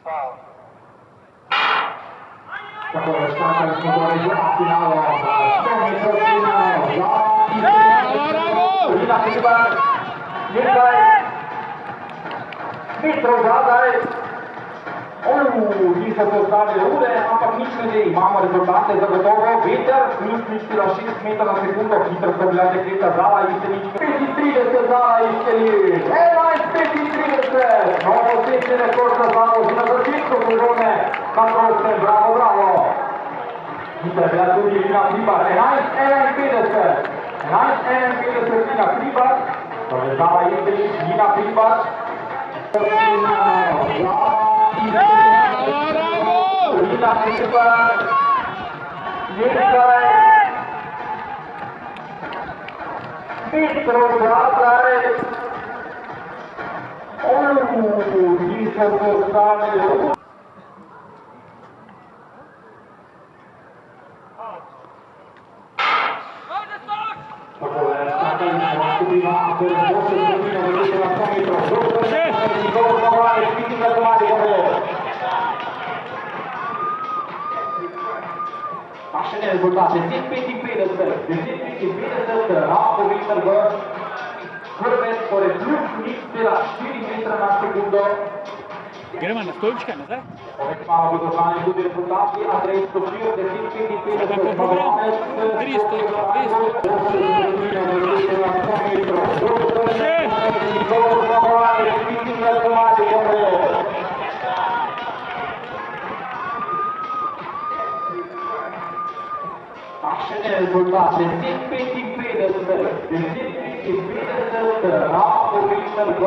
Tako da štaka smo torej že na finalu, 100 metrov finalu, Lina Hribar, nekaj metrov zadaj, niso se ustavile ure, ampak nič ne de, imamo rezultate zagotovo, veter, plus 0,6 metra na sekundo, hitro so bila dekleta Zala Jesenič, 35 Zala Jesenič, 11:35, novo osebni rekord za Zalo, že na začetku sezone, na prostem, bravo, bravo. Hitra je bila tudi Lina Hribar, 11:51, 11:51 Lina Hribar, torej Zala Jesenič, Lina Hribar, Lina Hribar, nekaj metrov zadaj, niso se ustavili. Pašene rezultate, 10:55, Rafo Veter v prve, torej plus 0,4 metra na sekundo. Gremo na stolčke nazaj? Malo bodo znani tudi rezultati, Andrej Stošir, 10:55, Magomet, 300, 200. Pašene rezultate, 10:55, Rafo Veter v